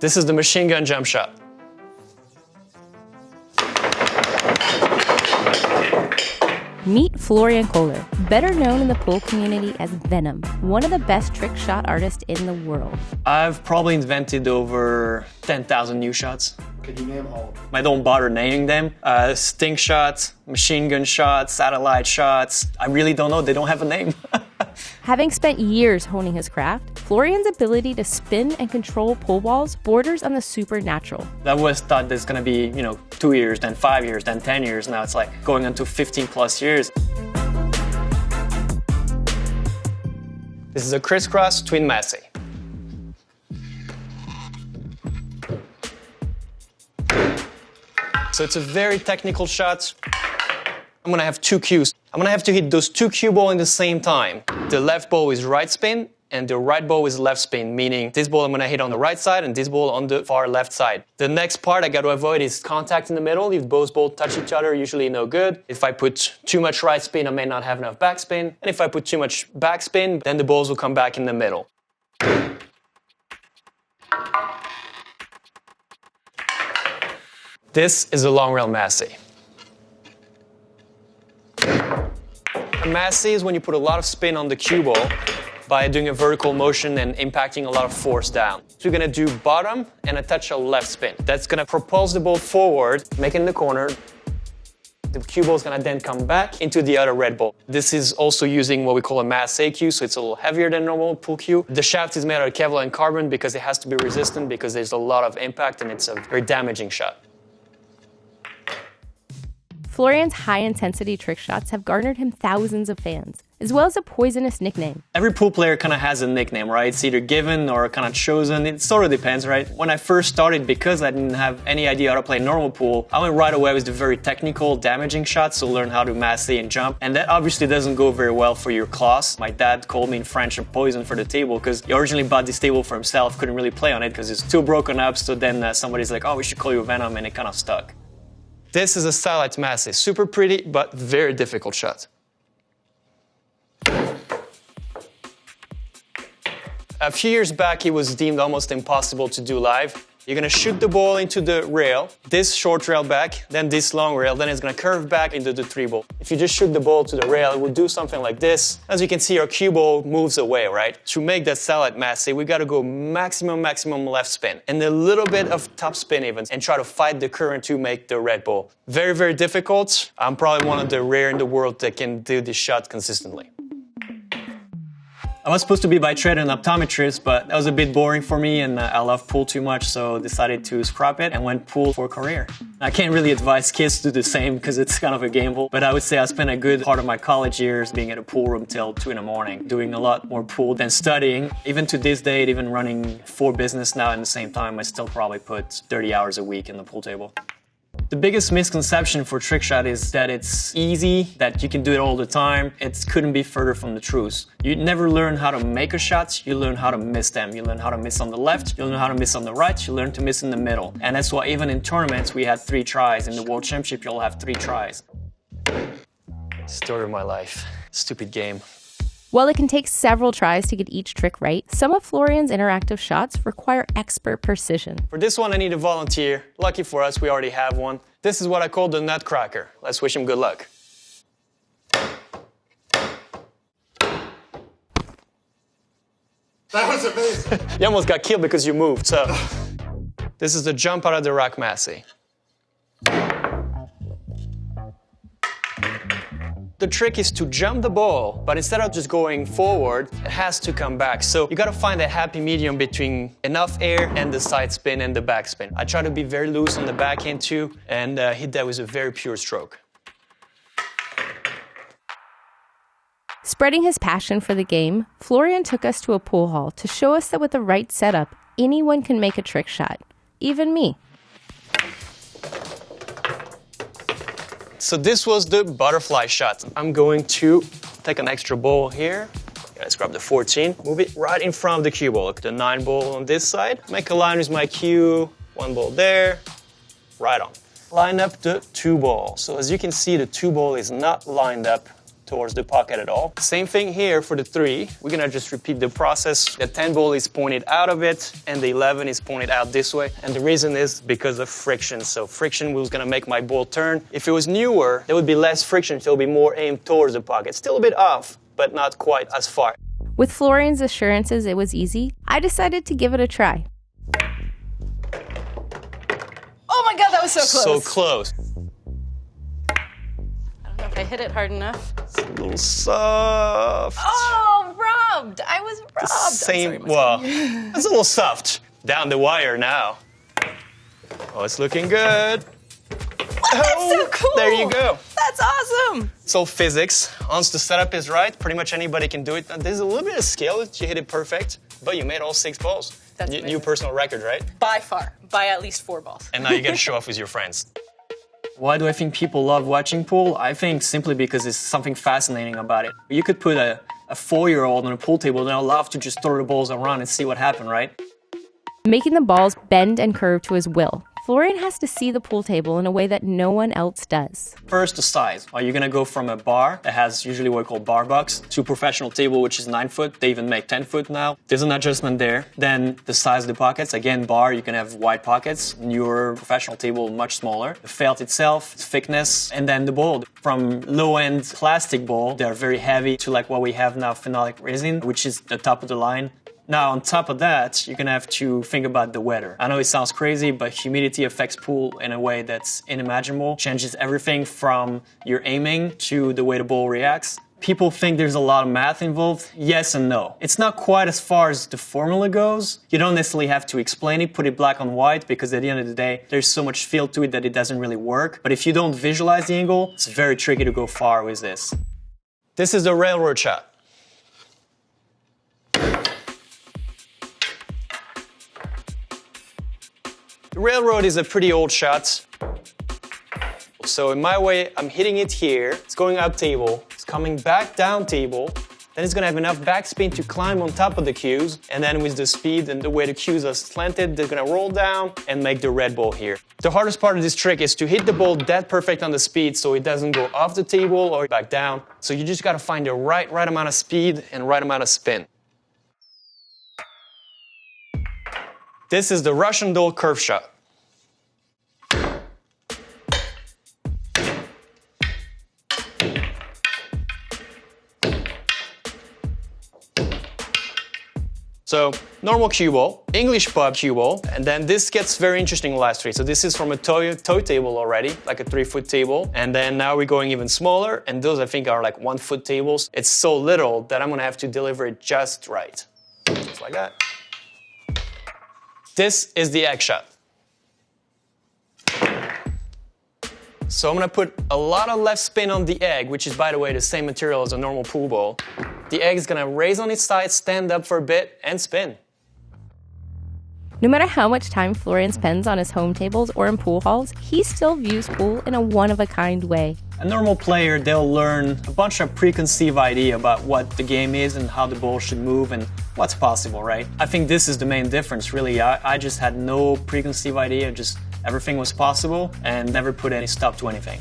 This is the machine gun jump shot. Meet Florian Kohler, better known in the pool community as Venom, one of the best trick shot artists in the world. I've probably invented over 10,000 new shots. Can you name all? I don't bother naming them. Stink shots, machine gun shots, satellite shots. I really don't know. They don't have a name. Having spent years honing his craft, Florian's ability to spin and control pool balls borders on the supernatural. I was thought there's gonna be, 2 years, then 5 years, then 10 years. Now it's like going on to 15 plus years. This is a crisscross twin massey. So it's a very technical shot. I'm gonna have 2 cues. I'm gonna have to hit those 2 cue balls in the same time. The left ball is right spin, and the right ball is left spin, meaning this ball I'm gonna hit on the right side and this ball on the far left side. The next part I gotta avoid is contact in the middle. If both balls touch each other, usually no good. If I put too much right spin, I may not have enough backspin. And if I put too much backspin, then the balls will come back in the middle. This is a long rail massey. A massey is when you put a lot of spin on the cue ball by doing a vertical motion and impacting a lot of force down. So you're gonna do bottom and a touch of left spin. That's gonna propulse the ball forward, make it in the corner. The cue ball is gonna then come back into the other red ball. This is also using what we call a massey cue, so it's a little heavier than normal pool cue. The shaft is made out of Kevlar and carbon because it has to be resistant because there's a lot of impact and it's a very damaging shot. Florian's high-intensity trick shots have garnered him thousands of fans, as well as a poisonous nickname. Every pool player kind of has a nickname, right? It's either given or kind of chosen. It sort of depends, right? When I first started, because I didn't have any idea how to play normal pool, I went right away with the very technical, damaging shots, so learn how to massey and jump. And that obviously doesn't go very well for your claws. My dad called me in French a poison for the table because he originally bought this table for himself, couldn't really play on it because it's too broken up. So then somebody's like, oh, we should call you Venom, and it kind of stuck. This is a satellite massey. Super pretty, but very difficult shot. A few years back, it was deemed almost impossible to do live. You're gonna shoot the ball into the rail, this short rail back, then this long rail, then it's gonna curve back into the 3 ball. If you just shoot the ball to the rail, it will do something like this. As you can see, our cue ball moves away, right? To make that satellite massey, we gotta go maximum left spin, and a little bit of top spin even, and try to fight the current to make the red ball. Very, very difficult. I'm probably one of the rare in the world that can do this shot consistently. I was supposed to be by trade an optometrist, but that was a bit boring for me and I love pool too much, so decided to scrap it and went pool for a career. I can't really advise kids to do the same because it's kind of a gamble, but I would say I spent a good part of my college years being at a pool room till 2 in the morning, doing a lot more pool than studying. Even to this day, even running 4 business now at the same time, I still probably put 30 hours a week in the pool table. The biggest misconception for trick shot is that it's easy, that you can do it all the time. It couldn't be further from the truth. You never learn how to make a shot, you learn how to miss them. You learn how to miss on the left, you learn how to miss on the right, you learn to miss in the middle. And that's why even in tournaments we had 3 tries. In the World Championship you'll have 3 tries. Story of my life. Stupid game. While it can take several tries to get each trick right, some of Florian's interactive shots require expert precision. For this one, I need a volunteer. Lucky for us, we already have one. This is what I call the nutcracker. Let's wish him good luck. That was amazing. You almost got killed because you moved, so. This is the jump out of the rack massey. The trick is to jump the ball, but instead of just going forward, it has to come back. So you gotta find a happy medium between enough air and the side spin and the back spin. I try to be very loose on the backhand too, and hit that with a very pure stroke. Spreading his passion for the game, Florian took us to a pool hall to show us that with the right setup, anyone can make a trick shot, even me. So this was the butterfly shot. I'm going to take an extra ball here. Let's grab the 14, move it right in front of the cue ball. Look, the 9 ball on this side. Make a line with my cue, 1 ball there, right on. Line up the 2 ball. So as you can see, the 2 ball is not lined up towards the pocket at all. Same thing here for the 3. We're gonna just repeat the process. The 10 ball is pointed out of it, and the 11 is pointed out this way. And the reason is because of friction. So friction was gonna make my ball turn. If it was newer, there would be less friction, so it would be more aimed towards the pocket. Still a bit off, but not quite as far. With Florian's assurances it was easy, I decided to give it a try. Oh my God, that was so close. So close. I don't know if I hit it hard enough. It's a little soft. Oh, rubbed. I was rubbed. Same, well, it's a little soft. Down the wire now. Oh, it's looking good. That's so cool. There you go. That's awesome. It's all physics. Once the setup is right, pretty much anybody can do it. Now, there's a little bit of skill if you hit it perfect, but you made all 6 balls. That's New personal record, right? By far. By at least 4 balls. And now you get to show off with your friends. Why do I think people love watching pool? I think simply because there's something fascinating about it. You could put a 4-year-old on a pool table and they'll love to just throw the balls around and see what happens, right? Making the balls bend and curve to his will, Florian has to see the pool table in a way that no one else does. First, the size. You're gonna go from a bar that has usually what we call bar box to a professional table, which is 9 foot. They even make 10 foot now. There's an adjustment there. Then the size of the pockets. Again, bar, you can have wide pockets. Newer professional table, much smaller. The felt itself, thickness, and then the ball. From low-end plastic ball, they're very heavy, to like what we have now, phenolic resin, which is the top of the line. Now, on top of that, you're gonna have to think about the weather. I know it sounds crazy, but humidity affects pool in a way that's unimaginable. Changes everything from your aiming to the way the ball reacts. People think there's a lot of math involved. Yes and no. It's not quite as far as the formula goes. You don't necessarily have to explain it, put it black on white, because at the end of the day, there's so much feel to it that it doesn't really work. But if you don't visualize the angle, it's very tricky to go far with this. This is the railroad shot. The railroad is a pretty old shot. So in my way, I'm hitting it here. It's going up table. It's coming back down table. Then it's gonna have enough backspin to climb on top of the cues. And then with the speed and the way the cues are slanted, they're gonna roll down and make the red ball here. The hardest part of this trick is to hit the ball that perfect on the speed so it doesn't go off the table or back down. So you just gotta find the right amount of speed and right amount of spin. This is the Russian doll curve shot. So, normal cue ball, English pub cue ball, and then this gets very interesting last 3. So this is from a toy table already, like a 3-foot table. And then now we're going even smaller, and those I think are like 1-foot tables. It's so little that I'm gonna have to deliver it just right. Just like that. This is the egg shot. So I'm gonna put a lot of left spin on the egg, which is, by the way, the same material as a normal pool ball. The egg is gonna raise on its side, stand up for a bit, and spin. No matter how much time Florian spends on his home tables or in pool halls, he still views pool in a one-of-a-kind way. A normal player, they'll learn a bunch of preconceived idea about what the game is and how the ball should move and what's possible, right? I think this is the main difference, really. I just had no preconceived idea, just everything was possible and never put any stop to anything.